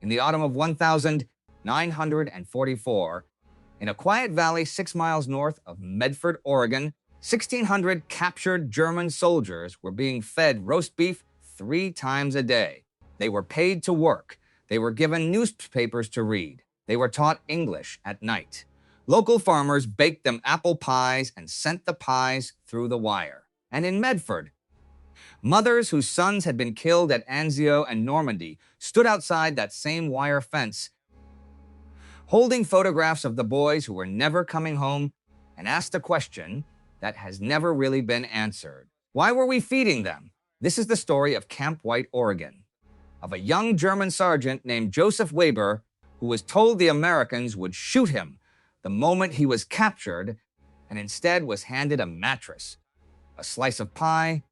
in the autumn of 1944, in a quiet valley 6 miles north of Medford, Oregon, 1,600 captured German soldiers were being fed roast beef 3 times a day. They were paid to work. They were given newspapers to read. They were taught English at night. Local farmers baked them apple pies and sent the pies through the wire. And in Medford, mothers whose sons had been killed at Anzio and Normandy stood outside that same wire fence, holding photographs of the boys who were never coming home, and asked a question that has never really been answered. Why were we feeding them? This is the story of Camp White, Oregon, of a young German sergeant named Joseph Weber who was told the Americans would shoot him the moment he was captured, and instead was handed a mattress, a slice of pie,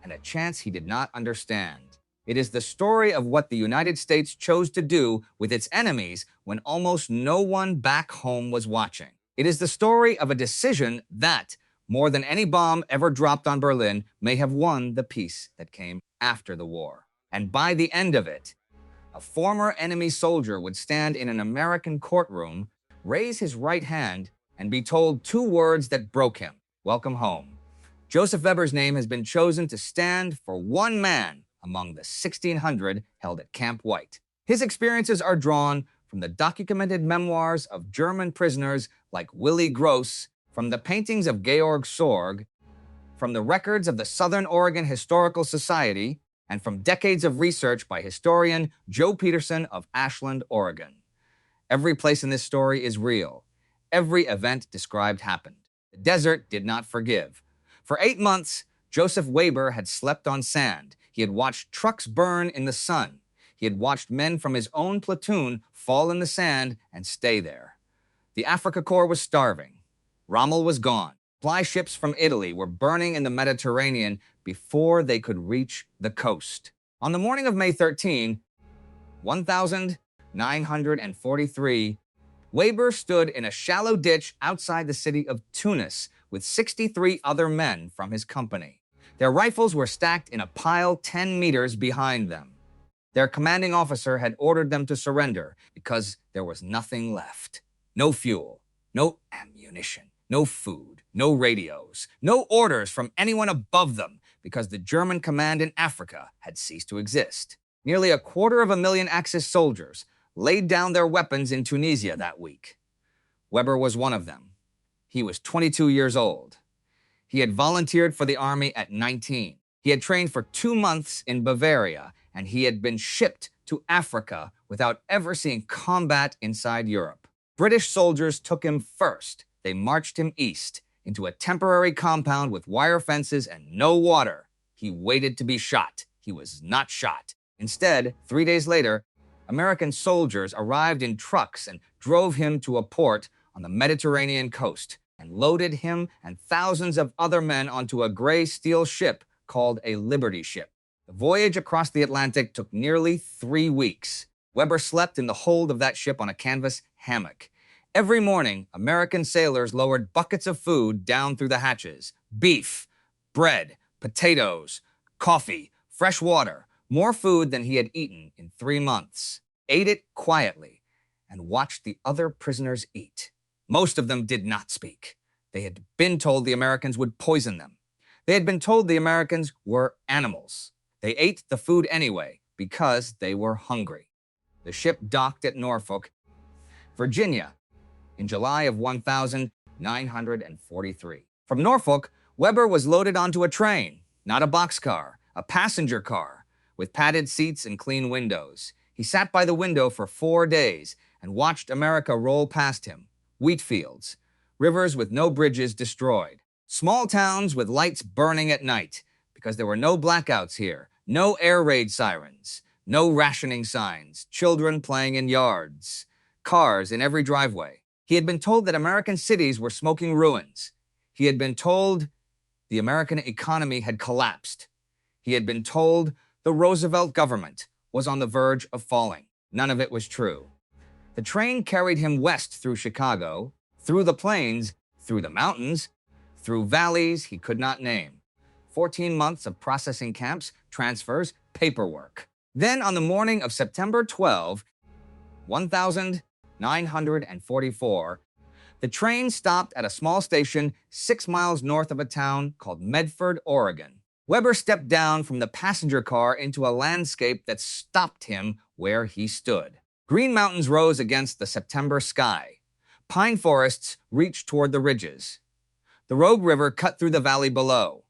and a chance he did not understand. It is the story of what the United States chose to do with its enemies when almost no one back home was watching. It is the story of a decision that, more than any bomb ever dropped on Berlin, may have won the peace that came after the war. And by the end of it, a former enemy soldier would stand in an American courtroom, raise his right hand, and be told 2 words that broke him: welcome home. Joseph Weber's name has been chosen to stand for one man among the 1,600 held at Camp White. His experiences are drawn from the documented memoirs of German prisoners like Willy Gross, from the paintings of Georg Sorg, from the records of the Southern Oregon Historical Society, and from decades of research by historian Joe Peterson of Ashland, Oregon. Every place in this story is real. Every event described happened. The desert did not forgive. For 8 months, Joseph Weber had slept on sand. He had watched trucks burn in the sun. He had watched men from his own platoon fall in the sand and stay there. The Afrika Korps was starving. Rommel was gone. Supply ships from Italy were burning in the Mediterranean before they could reach the coast. On the morning of May 13, 1943, Weber stood in a shallow ditch outside the city of Tunis with 63 other men from his company. Their rifles were stacked in a pile 10 meters behind them. Their commanding officer had ordered them to surrender because there was nothing left. No fuel, no ammunition, no food, no radios, no orders from anyone above them because the German command in Africa had ceased to exist. Nearly 250,000 Axis soldiers laid down their weapons in Tunisia that week. Weber was one of them. He was 22 years old. He had volunteered for the army at 19. He had trained for 2 months in Bavaria, and he had been shipped to Africa without ever seeing combat inside Europe. British soldiers took him first. They marched him east into a temporary compound with wire fences and no water. He waited to be shot. He was not shot. Instead, 3 days later, American soldiers arrived in trucks and drove him to a port on the Mediterranean coast and loaded him and thousands of other men onto a gray steel ship called a Liberty ship. The voyage across the Atlantic took nearly 3 weeks. Weber slept in the hold of that ship on a canvas hammock. Every morning, American sailors lowered buckets of food down through the hatches: beef, bread, potatoes, coffee, fresh water, more food than he had eaten in 3 months. Ate it quietly and watched the other prisoners eat. Most of them did not speak. They had been told the Americans would poison them. They had been told the Americans were animals. They ate the food anyway because they were hungry. The ship docked at Norfolk, Virginia, in July of 1943. From Norfolk, Weber was loaded onto a train, not a boxcar, a passenger car, with padded seats and clean windows. He sat by the window for 4 days and watched America roll past him. Wheat fields, rivers with no bridges destroyed, small towns with lights burning at night, because there were no blackouts here, no air raid sirens, no rationing signs, children playing in yards, cars in every driveway. He had been told that American cities were smoking ruins. He had been told the American economy had collapsed. He had been told the Roosevelt government was on the verge of falling. None of it was true. The train carried him west through Chicago, through the plains, through the mountains, through valleys he could not name. 14 months of processing camps, transfers, paperwork. Then on the morning of September 12, 1944, the train stopped at a small station 6 miles north of a town called Medford, Oregon. Weber stepped down from the passenger car into a landscape that stopped him where he stood. Green mountains rose against the September sky. Pine forests reached toward the ridges. The Rogue River cut through the valley below.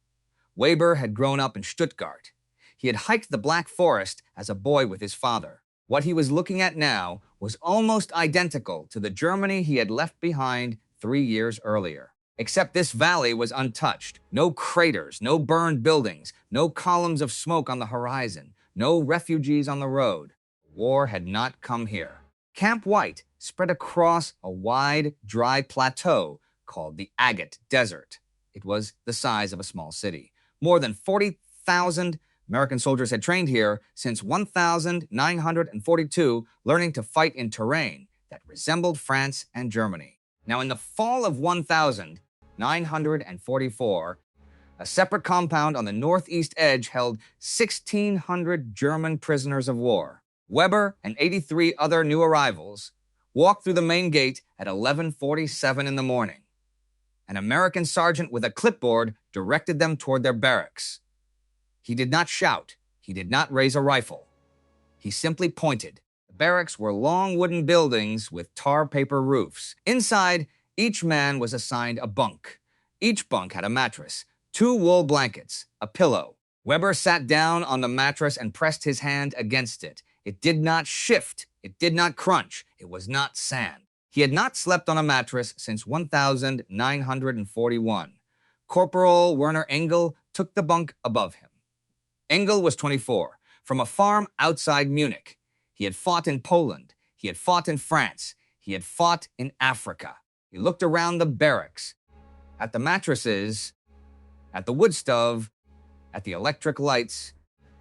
Weber had grown up in Stuttgart. He had hiked the Black Forest as a boy with his father. What he was looking at now was almost identical to the Germany he had left behind 3 years earlier. Except this valley was untouched. No craters, no burned buildings, no columns of smoke on the horizon, no refugees on the road. War had not come here. Camp White spread across a wide, dry plateau called the Agate Desert. It was the size of a small city. More than 40,000 American soldiers had trained here since 1942, learning to fight in terrain that resembled France and Germany. Now, in the fall of 1944, a separate compound on the northeast edge held 1,600 German prisoners of war. Weber and 83 other new arrivals walked through the main gate at 11:47 in the morning. An American sergeant with a clipboard directed them toward their barracks. He did not shout. He did not raise a rifle. He simply pointed. The barracks were long wooden buildings with tar paper roofs. Inside, each man was assigned a bunk. Each bunk had a mattress, 2 wool blankets, a pillow. Weber sat down on the mattress and pressed his hand against it. It did not shift. It did not crunch. It was not sand. He had not slept on a mattress since 1941. Corporal Werner Engel took the bunk above him. Engel was 24, from a farm outside Munich. He had fought in Poland. He had fought in France. He had fought in Africa. He looked around the barracks, at the mattresses, at the wood stove, at the electric lights,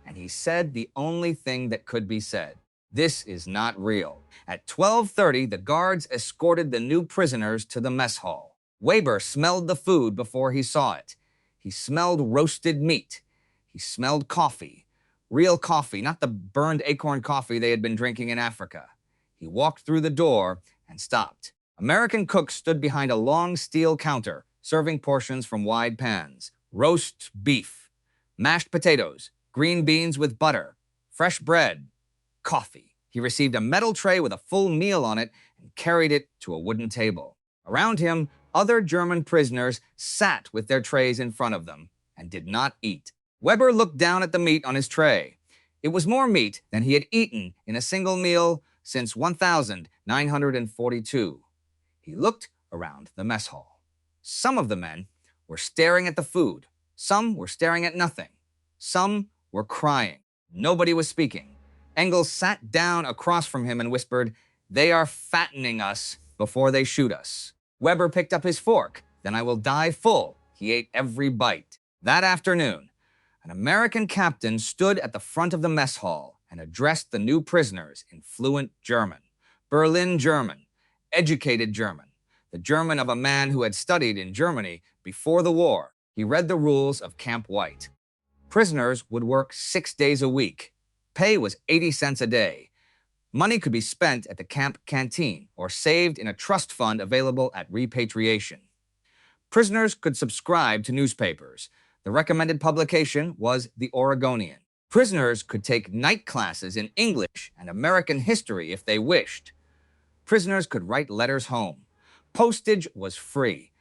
and he said the only thing that could be said. This is not real. At 12:30, the guards escorted the new prisoners to the mess hall. Weber smelled the food before he saw it. He smelled roasted meat. He smelled coffee. Real coffee, not the burned acorn coffee they had been drinking in Africa. He walked through the door and stopped. American cooks stood behind a long steel counter, serving portions from wide pans. Roast beef, mashed potatoes, green beans with butter, fresh bread, coffee. He received a metal tray with a full meal on it and carried it to a wooden table. Around him, other German prisoners sat with their trays in front of them and did not eat. Weber looked down at the meat on his tray. It was more meat than he had eaten in a single meal since 1942. He looked around the mess hall. Some of the men were staring at the food. Some were staring at nothing. Some were crying. Nobody was speaking. Engels sat down across from him and whispered, "They are fattening us before they shoot us." Weber picked up his fork. "Then I will die full." He ate every bite. That afternoon, an American captain stood at the front of the mess hall and addressed the new prisoners in fluent German, Berlin German, educated German, the German of a man who had studied in Germany before the war. He read the rules of Camp White. Prisoners would work 6 days a week. Pay was 80 cents a day. Money could be spent at the camp canteen or saved in a trust fund available at repatriation. Prisoners could subscribe to newspapers. The recommended publication was The Oregonian. Prisoners could take night classes in English and American history if they wished. Prisoners could write letters home. Postage was free.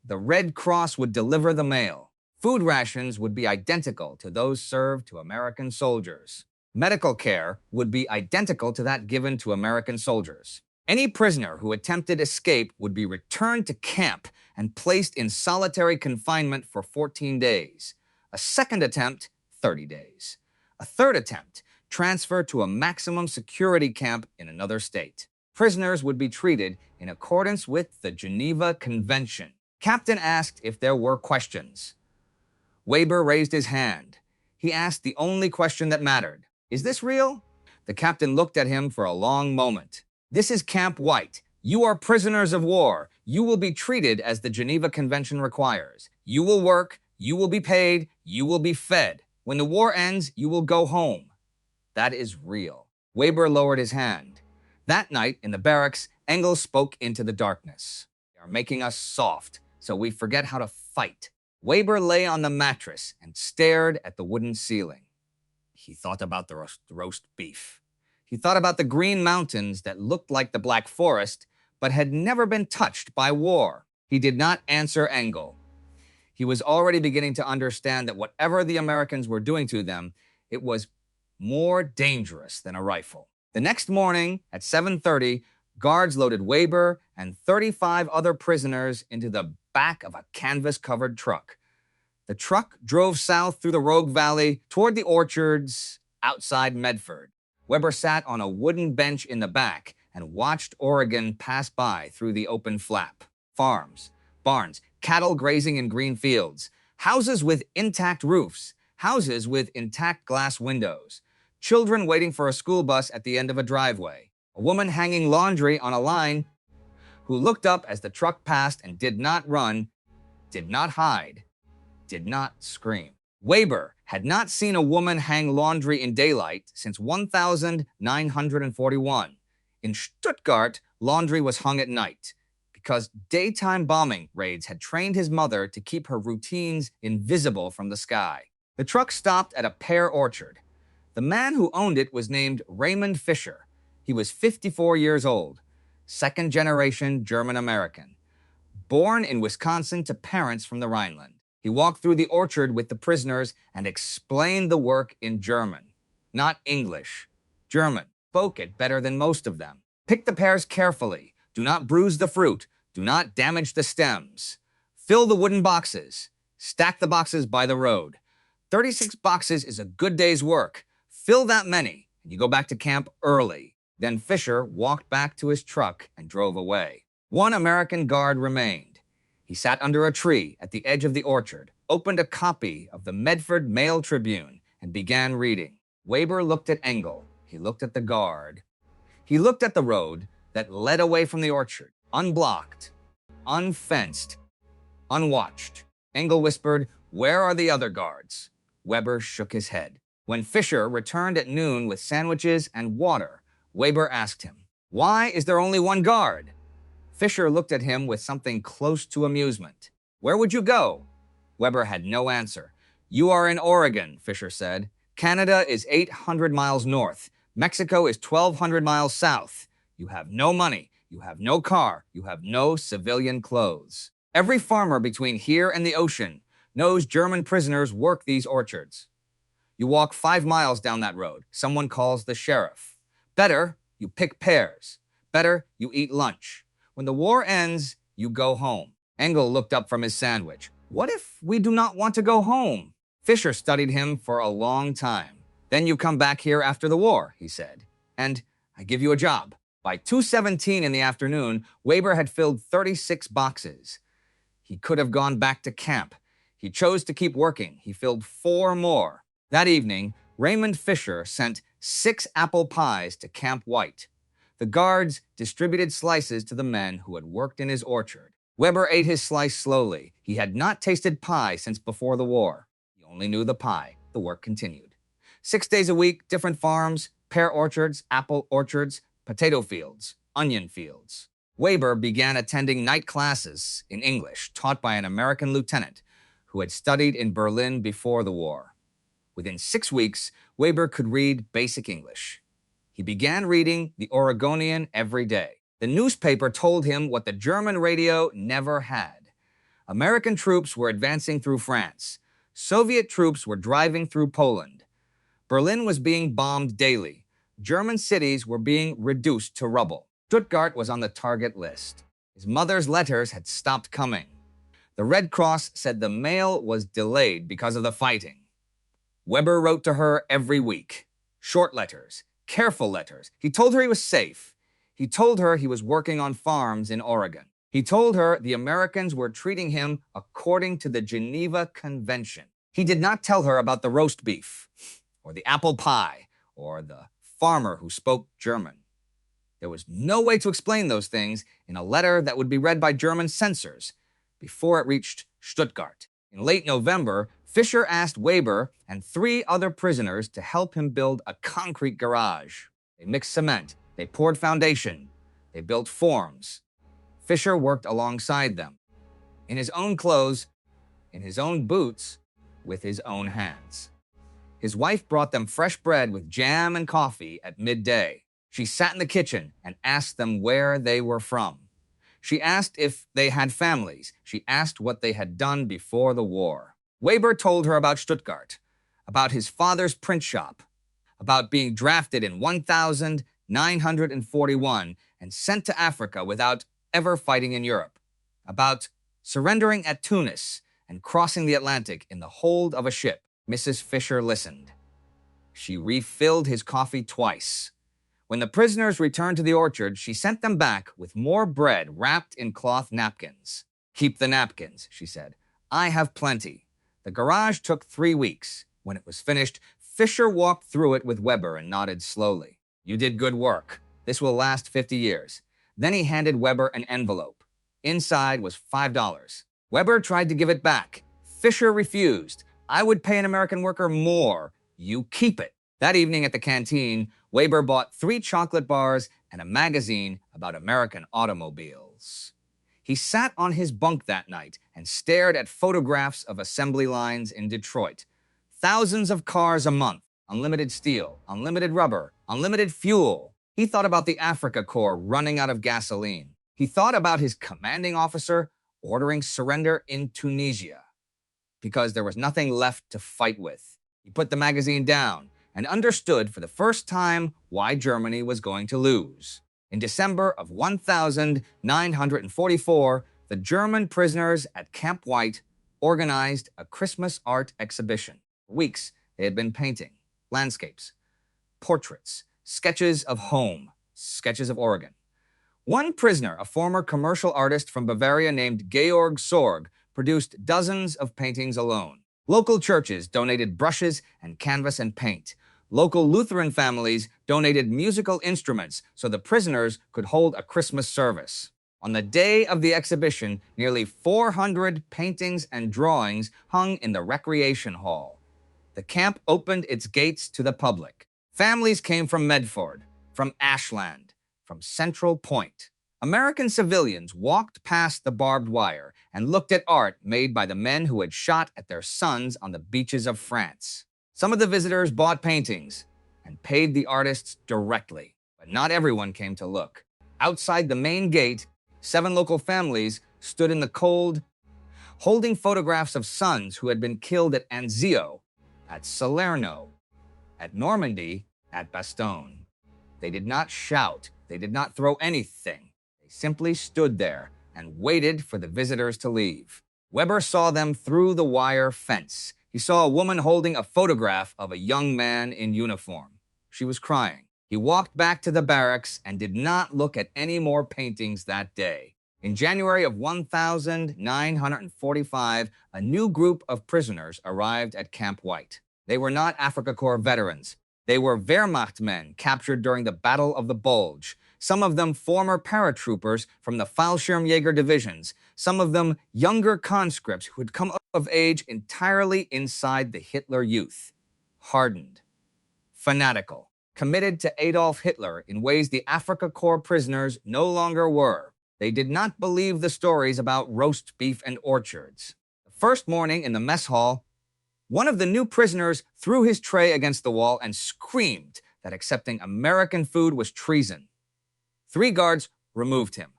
The Red Cross would deliver the mail. Food rations would be identical to those served to American soldiers. Medical care would be identical to that given to American soldiers. Any prisoner who attempted escape would be returned to camp and placed in solitary confinement for 14 days. A second attempt, 30 days. A third attempt, transfer to a maximum security camp in another state. Prisoners would be treated in accordance with the Geneva Convention. Captain asked if there were questions. Weber raised his hand. He asked the only question that mattered. "Is this real?" The captain looked at him for a long moment. "This is Camp White. You are prisoners of war. You will be treated as the Geneva Convention requires. You will work, you will be paid, you will be fed. When the war ends, you will go home. That is real." Weber lowered his hand. That night, in the barracks, Engel spoke into the darkness. "They are making us soft, so we forget how to fight." Weber lay on the mattress and stared at the wooden ceiling. He thought about the roast beef. He thought about the green mountains that looked like the Black Forest, but had never been touched by war. He did not answer Engel. He was already beginning to understand that whatever the Americans were doing to them, it was more dangerous than a rifle. The next morning at 7:30, guards loaded Weber and 35 other prisoners into the back of a canvas-covered truck. The truck drove south through the Rogue Valley toward the orchards outside Medford. Weber sat on a wooden bench in the back and watched Oregon pass by through the open flap. Farms, barns, cattle grazing in green fields, houses with intact roofs, houses with intact glass windows, children waiting for a school bus at the end of a driveway, a woman hanging laundry on a line who looked up as the truck passed and did not run, did not hide, did not scream. Weber had not seen a woman hang laundry in daylight since 1941. In Stuttgart, laundry was hung at night because daytime bombing raids had trained his mother to keep her routines invisible from the sky. The truck stopped at a pear orchard. The man who owned it was named Raymond Fisher. He was 54 years old, second-generation German-American, born in Wisconsin to parents from the Rhineland. He walked through the orchard with the prisoners and explained the work in German, not English. German. Spoke it better than most of them. Pick the pears carefully. Do not bruise the fruit. Do not damage the stems. Fill the wooden boxes. Stack the boxes by the road. 36 boxes is a good day's work. Fill that many, and you go back to camp early. Then Fisher walked back to his truck and drove away. One American guard remained. He sat under a tree at the edge of the orchard, opened a copy of the Medford Mail Tribune, and began reading. Weber looked at Engel. He looked at the guard. He looked at the road that led away from the orchard, unblocked, unfenced, unwatched. Engel whispered, "Where are the other guards?" Weber shook his head. When Fisher returned at noon with sandwiches and water, Weber asked him, "Why is there only one guard?" Fisher looked at him with something close to amusement. "Where would you go?" Weber had no answer. "You are in Oregon," Fisher said. "Canada is 800 miles north. Mexico is 1,200 miles south. You have no money. You have no car. You have no civilian clothes. Every farmer between here and the ocean knows German prisoners work these orchards. You walk 5 miles down that road. Someone calls the sheriff. Better, you pick pears. Better, you eat lunch. When the war ends, you go home." Engel looked up from his sandwich. "What if we do not want to go home?" Fisher studied him for a long time. "Then you come back here after the war," he said, "and I give you a job." By 2:17 in the afternoon, Weber had filled 36 boxes. He could have gone back to camp. He chose to keep working. He filled 4 more. That evening, Raymond Fisher sent 6 apple pies to Camp White. The guards distributed slices to the men who had worked in his orchard. Weber ate his slice slowly. He had not tasted pie since before the war. He only knew the pie. The work continued. 6 days a week, different farms, pear orchards, apple orchards, potato fields, onion fields. Weber began attending night classes in English taught by an American lieutenant who had studied in Berlin before the war. Within 6 weeks, Weber could read basic English. He began reading the Oregonian every day. The newspaper told him what the German radio never had. American troops were advancing through France. Soviet troops were driving through Poland. Berlin was being bombed daily. German cities were being reduced to rubble. Stuttgart was on the target list. His mother's letters had stopped coming. The Red Cross said the mail was delayed because of the fighting. Weber wrote to her every week. Short letters. Careful letters. He told her he was safe. He told her he was working on farms in Oregon. He told her the Americans were treating him according to the Geneva Convention. He did not tell her about the roast beef, or the apple pie, or the farmer who spoke German. There was no way to explain those things in a letter that would be read by German censors before it reached Stuttgart. In late November, Fisher asked Weber and 3 other prisoners to help him build a concrete garage. They mixed cement, They poured foundation. They built forms. Fisher worked alongside them, in his own clothes, in his own boots, with his own hands. His wife brought them fresh bread with jam and coffee at midday. She sat in the kitchen and asked them where they were from. She asked if they had families. She asked what they had done before the war. Weber told her about Stuttgart, about his father's print shop, about being drafted in 1941 and sent to Africa without ever fighting in Europe, about surrendering at Tunis and crossing the Atlantic in the hold of a ship. Mrs. Fisher listened. She refilled his coffee twice. When the prisoners returned to the orchard, she sent them back with more bread wrapped in cloth napkins. "Keep the napkins," she said. "I have plenty." The garage took 3 weeks. When it was finished, Fisher walked through it with Weber and nodded slowly. "You did good work. This will last 50 years. Then he handed Weber an envelope. Inside was $5. Weber tried to give it back. Fisher refused. "I would pay an American worker more. You keep it." That evening at the canteen, Weber bought 3 chocolate bars and a magazine about American automobiles. He sat on his bunk that night and stared at photographs of assembly lines in Detroit. Thousands of cars a month, unlimited steel, unlimited rubber, unlimited fuel. He thought about the Africa Corps running out of gasoline. He thought about his commanding officer ordering surrender in Tunisia because there was nothing left to fight with. He put the magazine down and understood for the first time why Germany was going to lose. In December of 1944, the German prisoners at Camp White organized a Christmas art exhibition. For weeks, they had been painting landscapes, portraits, sketches of home, sketches of Oregon. One prisoner, a former commercial artist from Bavaria named Georg Sorg, produced dozens of paintings alone. Local churches donated brushes and canvas and paint. Local Lutheran families donated musical instruments so the prisoners could hold a Christmas service. On the day of the exhibition, nearly 400 paintings and drawings hung in the recreation hall. The camp opened its gates to the public. Families came from Medford, from Ashland, from Central Point. American civilians walked past the barbed wire and looked at art made by the men who had shot at their sons on the beaches of France. Some of the visitors bought paintings and paid the artists directly, but not everyone came to look. Outside the main gate, 7 local families stood in the cold, holding photographs of sons who had been killed at Anzio, at Salerno, at Normandy, at Bastogne. They did not shout. They did not throw anything. They simply stood there and waited for the visitors to leave. Weber saw them through the wire fence. He saw a woman holding a photograph of a young man in uniform. She was crying. He walked back to the barracks and did not look at any more paintings that day. In January of 1945, a new group of prisoners arrived at Camp White. They were not Afrika Korps veterans. They were Wehrmacht men captured during the Battle of the Bulge. Some of them former paratroopers from the Fallschirmjäger divisions. Some of them younger conscripts who had come of age entirely inside the Hitler Youth. Hardened, fanatical, committed to Adolf Hitler in ways the Afrika Korps prisoners no longer were. They did not believe the stories about roast beef and orchards. The first morning in the mess hall, one of the new prisoners threw his tray against the wall and screamed that accepting American food was treason. 3 guards removed him.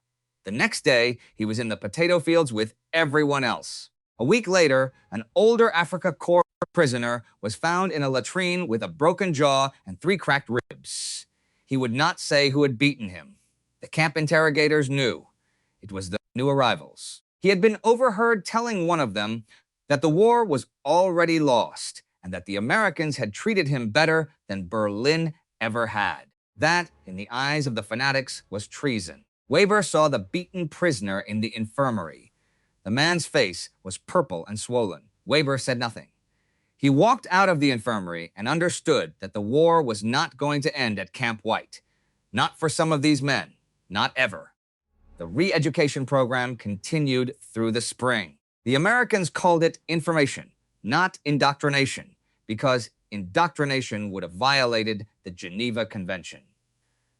The next day, he was in the potato fields with everyone else. A week later, an older Afrika Korps prisoner was found in a latrine with a broken jaw and 3 cracked ribs. He would not say who had beaten him. The camp interrogators knew. It was the new arrivals. He had been overheard telling one of them that the war was already lost and that the Americans had treated him better than Berlin ever had. That, in the eyes of the fanatics, was treason. Weber saw the beaten prisoner in the infirmary. The man's face was purple and swollen. Weber said nothing. He walked out of the infirmary and understood that the war was not going to end at Camp White. Not for some of these men. Not ever. The re-education program continued through the spring. The Americans called it information, not indoctrination, because indoctrination would have violated the Geneva Convention.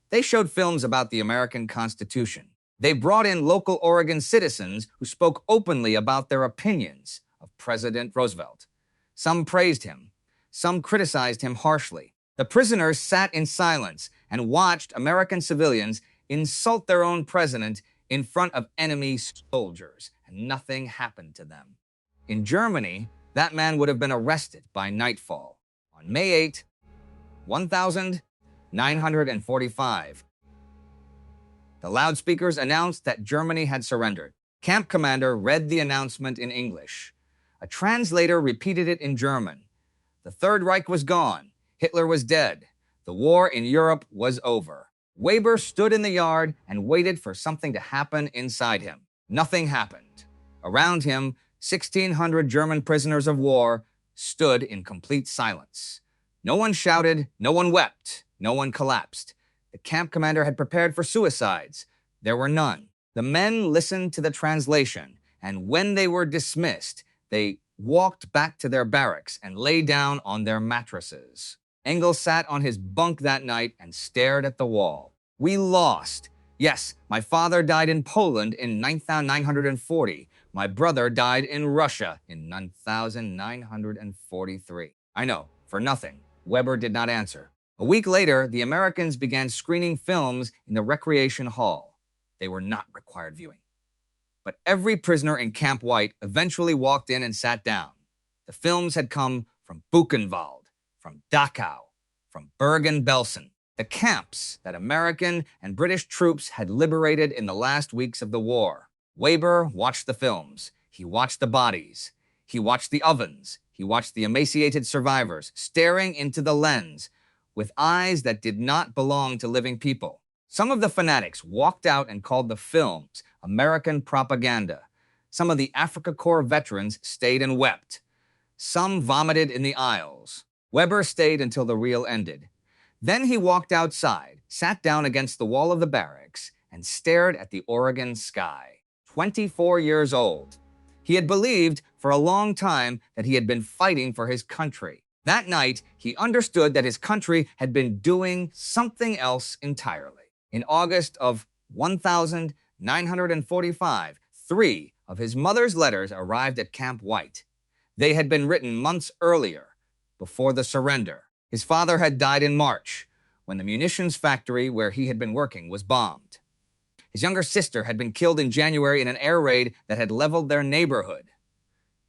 They showed films about the American Constitution. They brought in local Oregon citizens who spoke openly about their opinions of President Roosevelt. Some praised him. Some criticized him harshly. The prisoners sat in silence and watched American civilians insult their own president in front of enemy soldiers, and nothing happened to them. In Germany, that man would have been arrested by nightfall. On May 8, 1945, the loudspeakers announced that Germany had surrendered. Camp commander read the announcement in English. A translator repeated it in German. The Third Reich was gone. Hitler was dead. The war in Europe was over. Weber stood in the yard and waited for something to happen inside him. Nothing happened. Around him, 1,600 German prisoners of war stood in complete silence. No one shouted, no one wept, no one collapsed. The camp commander had prepared for suicides. There were none. The men listened to the translation, and when they were dismissed, they walked back to their barracks and lay down on their mattresses. Engels sat on his bunk that night and stared at the wall. We lost. Yes, my father died in Poland in 940. My brother died in Russia in 1943. I know, for nothing. Weber did not answer. A week later, the Americans began screening films in the recreation hall. They were not required viewing. But every prisoner in Camp White eventually walked in and sat down. The films had come from Buchenwald, from Dachau, from Bergen-Belsen, the camps that American and British troops had liberated in the last weeks of the war. Weber watched the films. He watched the bodies. He watched the ovens. He watched the emaciated survivors staring into the lens with eyes that did not belong to living people. Some of the fanatics walked out and called the films American propaganda. Some of the Afrika Korps veterans stayed and wept. Some vomited in the aisles. Weber stayed until the reel ended. Then he walked outside, sat down against the wall of the barracks, and stared at the Oregon sky. 24 years old. He had believed for a long time that he had been fighting for his country. That night, he understood that his country had been doing something else entirely. In August of 1945, 3 of his mother's letters arrived at Camp White. They had been written months earlier, before the surrender. His father had died in March, when the munitions factory where he had been working was bombed. His younger sister had been killed in January in an air raid that had leveled their neighborhood.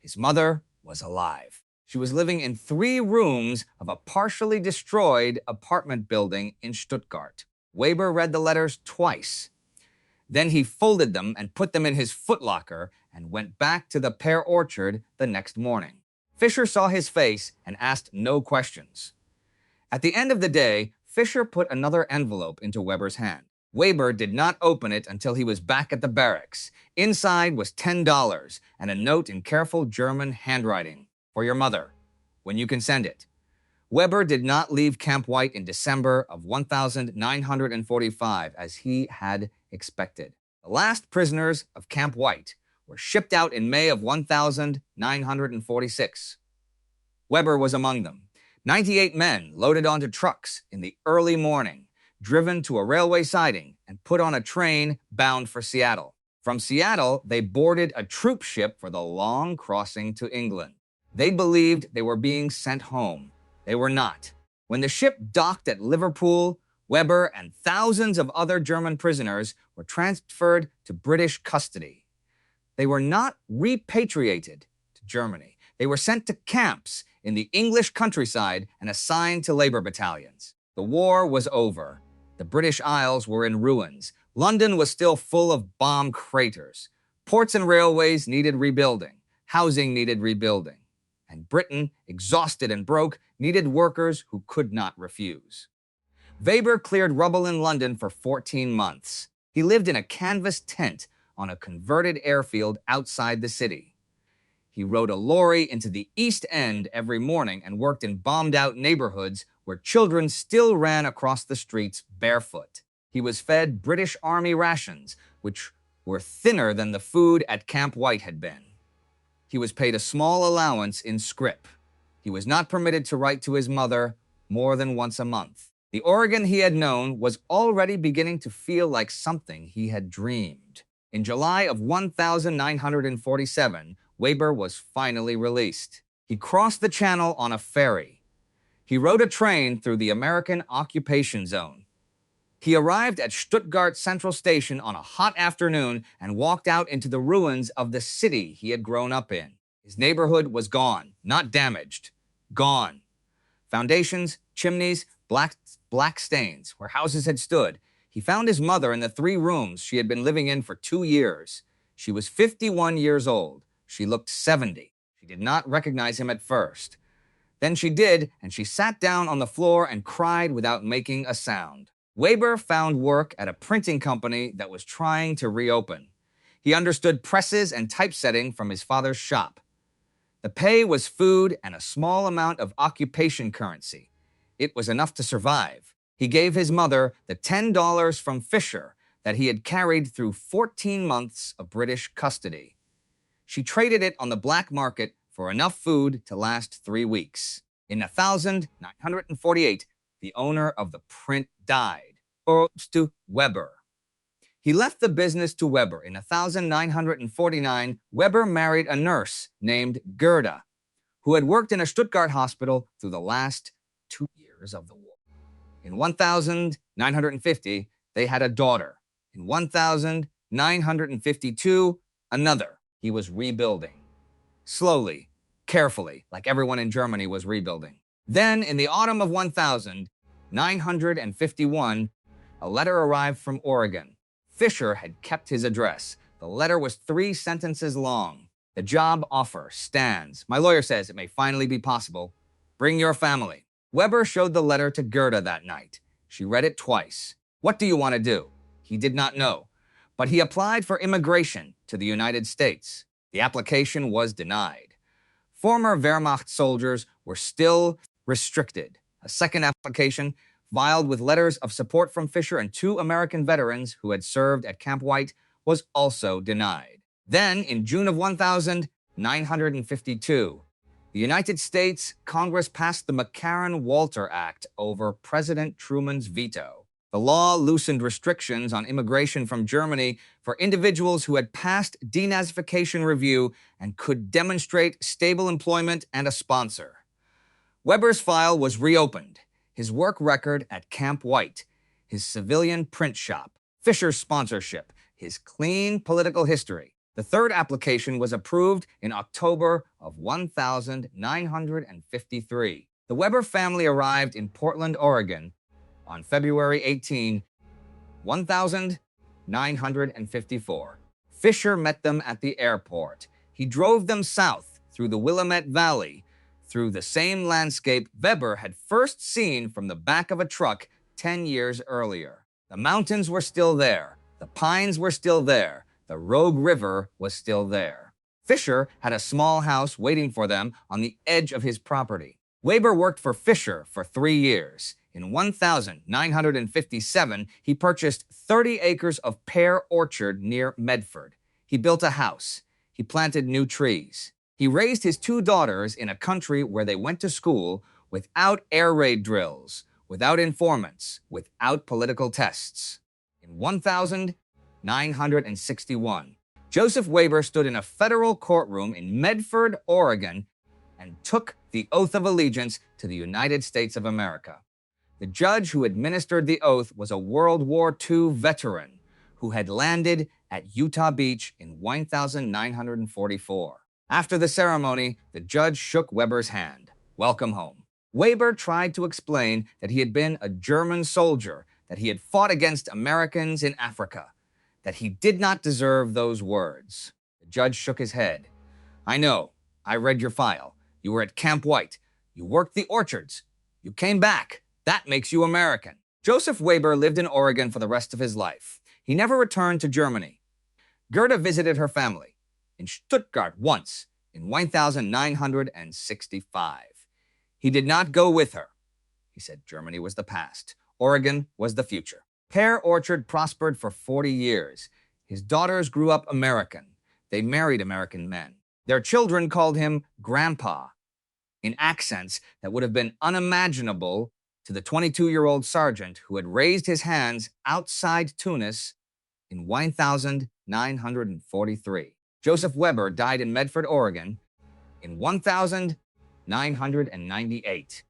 His mother was alive. She was living in 3 rooms of a partially destroyed apartment building in Stuttgart. Weber read the letters twice. Then he folded them and put them in his footlocker and went back to the pear orchard the next morning. Fisher saw his face and asked no questions. At the end of the day, Fisher put another envelope into Weber's hand. Weber did not open it until he was back at the barracks. Inside was $10 and a note in careful German handwriting. For your mother, when you can send it. Weber did not leave Camp White in December of 1945 as he had expected. The last prisoners of Camp White were shipped out in May of 1946. Weber was among them. 98 men loaded onto trucks in the early morning, driven to a railway siding and put on a train bound for Seattle. From Seattle, they boarded a troop ship for the long crossing to England. They believed they were being sent home. They were not. When the ship docked at Liverpool, Weber and thousands of other German prisoners were transferred to British custody. They were not repatriated to Germany. They were sent to camps in the English countryside and assigned to labor battalions. The war was over. The British Isles were in ruins. London was still full of bomb craters. Ports and railways needed rebuilding. Housing needed rebuilding. And Britain, exhausted and broke, needed workers who could not refuse. Weber cleared rubble in London for 14 months. He lived in a canvas tent on a converted airfield outside the city. He rode a lorry into the East End every morning and worked in bombed-out neighborhoods where children still ran across the streets barefoot. He was fed British Army rations, which were thinner than the food at Camp White had been. He was paid a small allowance in scrip. He was not permitted to write to his mother more than once a month. The Oregon he had known was already beginning to feel like something he had dreamed. In July of 1947, Weber was finally released. He crossed the channel on a ferry. He rode a train through the American occupation zone. He arrived at Stuttgart Central Station on a hot afternoon and walked out into the ruins of the city he had grown up in. His neighborhood was gone, not damaged. Gone. Foundations, chimneys, black stains where houses had stood. He found his mother in the 3 rooms she had been living in for 2 years. She was 51 years old. She looked 70. She did not recognize him at first. Then she did, and she sat down on the floor and cried without making a sound. Weber found work at a printing company that was trying to reopen. He understood presses and typesetting from his father's shop. The pay was food and a small amount of occupation currency. It was enough to survive. He gave his mother the $10 from Fisher that he had carried through 14 months of British custody. She traded it on the black market for enough food to last 3 weeks. In 1948, the owner of the print died. To Weber. He left the business to Weber. In 1949, Weber married a nurse named Gerda, who had worked in a Stuttgart hospital through the last 2 years of the war. In 1950, they had a daughter. In 1952, another. He was rebuilding. Slowly, carefully, like everyone in Germany was rebuilding. Then, in the autumn of 1951, a letter arrived from Oregon. Fisher had kept his address. The letter was 3 sentences long. The job offer stands. My lawyer says it may finally be possible. Bring your family. Weber showed the letter to Gerda that night. She read it twice. What do you want to do? He did not know. But he applied for immigration to the United States. The application was denied. Former Wehrmacht soldiers were still restricted. A second application, filed with letters of support from Fisher and 2 American veterans who had served at Camp White, was also denied. Then, in June of 1952, the United States Congress passed the McCarran-Walter Act over President Truman's veto. The law loosened restrictions on immigration from Germany for individuals who had passed denazification review and could demonstrate stable employment and a sponsor. Weber's file was reopened. His work record at Camp White, his civilian print shop, Fisher's sponsorship, his clean political history. The third application was approved in October of 1953. The Weber family arrived in Portland, Oregon on February 18, 1954. Fisher met them at the airport. He drove them south through the Willamette Valley, through the same landscape Weber had first seen from the back of a truck 10 years earlier. The mountains were still there. The pines were still there. The Rogue River was still there. Fisher had a small house waiting for them on the edge of his property. Weber worked for Fisher for 3 years. In 1957, he purchased 30 acres of pear orchard near Medford. He built a house. He planted new trees. He raised his 2 daughters in a country where they went to school without air raid drills, without informants, without political tests. In 1961, Joseph Weber stood in a federal courtroom in Medford, Oregon, and took the oath of allegiance to the United States of America. The judge who administered the oath was a World War II veteran who had landed at Utah Beach in 1944. After the ceremony, the judge shook Weber's hand. Welcome home. Weber tried to explain that he had been a German soldier, that he had fought against Americans in Africa, that he did not deserve those words. The judge shook his head. I know. I read your file. You were at Camp White. You worked the orchards. You came back. That makes you American. Joseph Weber lived in Oregon for the rest of his life. He never returned to Germany. Gerda visited her family in Stuttgart once in 1965. He did not go with her. He said Germany was the past. Oregon was the future. Pear Orchard prospered for 40 years. His daughters grew up American. They married American men. Their children called him Grandpa, in accents that would have been unimaginable to the 22-year-old sergeant who had raised his hands outside Tunis in 1943. Joseph Weber died in Medford, Oregon in 1998.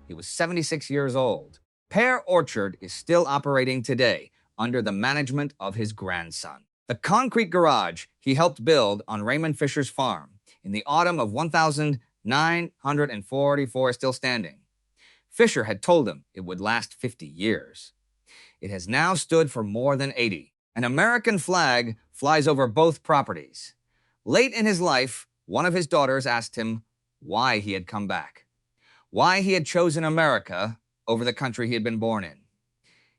He was 76 years old. Pear Orchard is still operating today under the management of his grandson. The concrete garage he helped build on Raymond Fisher's farm in the autumn of 1944 is still standing. Fisher had told him it would last 50 years. It has now stood for more than 80. An American flag flies over both properties. Late in his life, one of his daughters asked him why he had come back, why he had chosen America over the country he had been born in.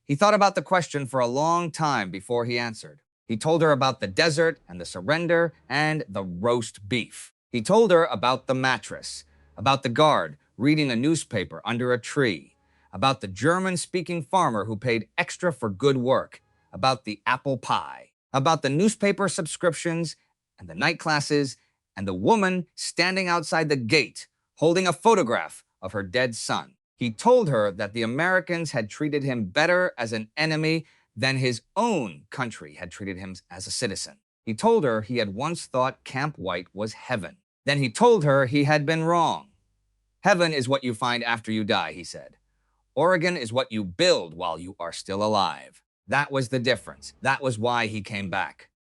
He thought about the question for a long time before he answered. He told her about the desert and the surrender and the roast beef. He told her about the mattress, about the guard reading a newspaper under a tree, about the German-speaking farmer who paid extra for good work, about the apple pie, about the newspaper subscriptions and the night classes, and the woman standing outside the gate holding a photograph of her dead son. He told her that the Americans had treated him better as an enemy than his own country had treated him as a citizen. He told her he had once thought Camp White was heaven. Then he told her he had been wrong. Heaven is what you find after you die, he said. Oregon is what you build while you are still alive. That was the difference. That was why he came back.